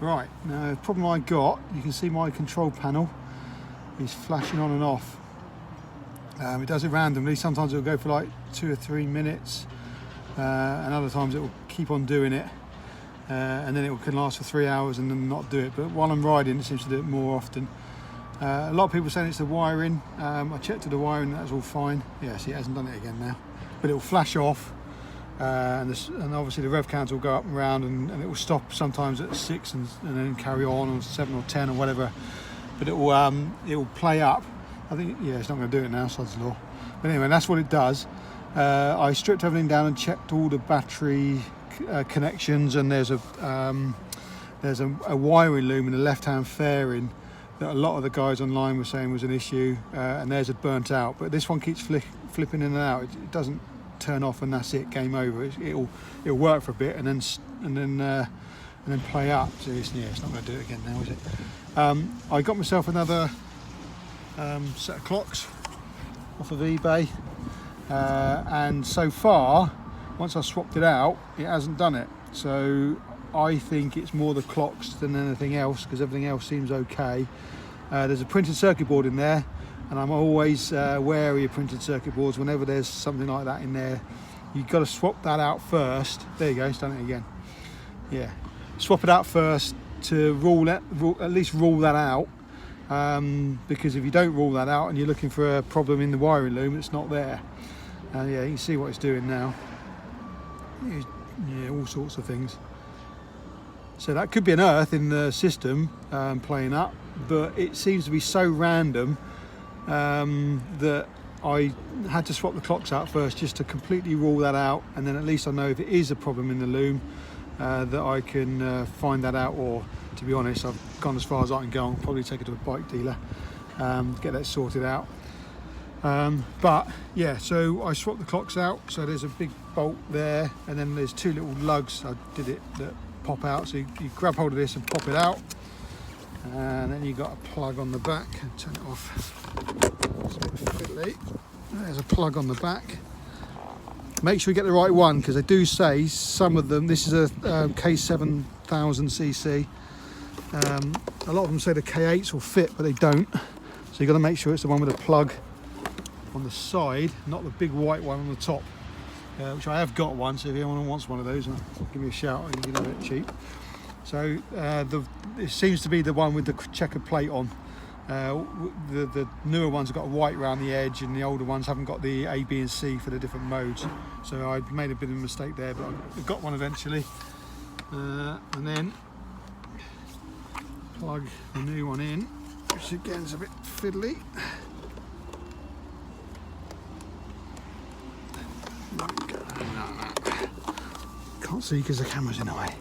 Right, now the problem I got, you can see my control panel is flashing on and off. It does it randomly. Sometimes it'll go for like 2 or 3 minutes, and other times it will keep on doing it, and then it can last for 3 hours and then not do it. But while I'm riding, it seems to do it more often. A lot of people saying it's the wiring. I checked the wiring, that's all fine. Yeah, see, it hasn't done it again now. But it will flash off, and obviously the rev counter will go up and round, and it will stop sometimes at 6 and then carry on, or 7 or 10 or whatever. But it will play up. I think, yeah, it's not going to do it now, sod's law. But anyway, that's what it does. I stripped everything down and checked all the battery connections, and there's a wiring loom in the left-hand fairing that a lot of the guys online were saying was an issue, and theirs had burnt out. But this one keeps flipping in and out. It doesn't turn off and that's it, game over. It'll work for a bit and then play up. So it's not going to do it again now, is it? I got myself another set of clocks off of eBay, and so far, once I swapped it out, it hasn't done it. So I think it's more the clocks than anything else, because everything else seems okay. There's a printed circuit board in there, and I'm always wary of printed circuit boards. Whenever there's something like that in there, you've got to swap that out first. There you go, it's done it again. Yeah, swap it out first to at least rule that out. Because if you don't rule that out and you're looking for a problem in the wiring loom, it's not there. Yeah, you can see what it's doing now. Yeah, all sorts of things. So that could be an earth in the system playing up, but it seems to be so random that I had to swap the clocks out first just to completely rule that out, and then at least I know if it is a problem in the loom that I can find that out, or to be honest, I've gone as far as I can go. I'll probably take it to a bike dealer, get that sorted out. But yeah, so I swapped the clocks out. So there's a big bolt there, and then there's 2 little lugs. I did it that pop out. So you grab hold of this and pop it out, and then you got a plug on the back. Turn it off. It's a bit fiddly. There's a plug on the back. Make sure you get the right one, because they do say some of them. This is a K7 1000cc. A lot of them say the K8s will fit, but they don't. So you've got to make sure it's the one with a plug on the side, not the big white one on the top, which I have got one. So if anyone wants one of those, give me a shout. I can get it cheap. So it seems to be the one with the checkered plate on. The newer ones have got a white around the edge, and the older ones haven't got the A, B and C for the different modes. So I made a bit of a mistake there, but I got one eventually. And then plug the new one in, which again is a bit fiddly. There we go. No. Can't see because the camera's in the way.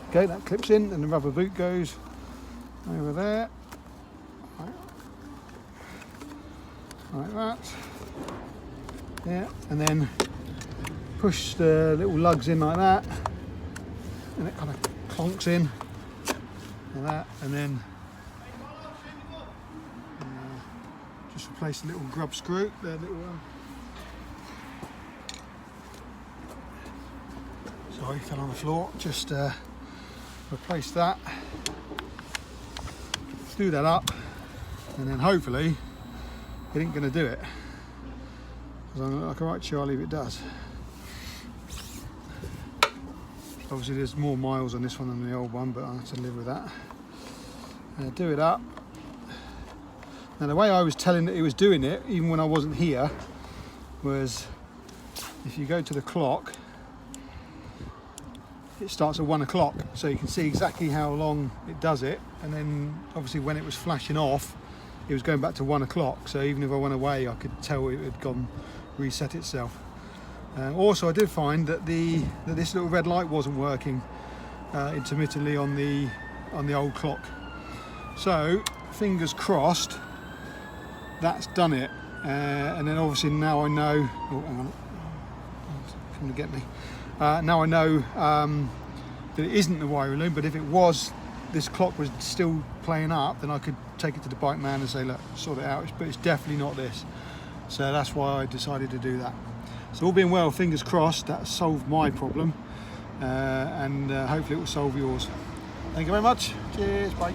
Okay, that clips in, and the rubber boot goes over there, like that. Yeah, and then push the little lugs in like that, and it kind of clonks in like that, and then just replace the little grub screw, the little one. Sorry, fell on the floor. Just replace that, do that up, and then hopefully it ain't going to do it, because I'm like a right Charlie if it does. Obviously there's more miles on this one than the old one, but I have to live with that. Do it up. Now the way I was telling that it was doing it, even when I wasn't here, was if you go to the clock, it starts at 1 o'clock, so you can see exactly how long it does it, and then obviously when it was flashing off, it was going back to 1 o'clock, so even if I went away I could tell it had gone reset itself. Also I did find that this little red light wasn't working intermittently on the old clock, so fingers crossed that's done it. And then obviously now I know, oh hang on, it's going to get me. Now I know that it isn't the wiring loom, but if it was, this clock was still playing up, then I could take it to the bike man and say, look, sort it out, but it's definitely not this. So that's why I decided to do that. So all being well, fingers crossed, that solved my problem, and hopefully it will solve yours. Thank you very much. Cheers, bye.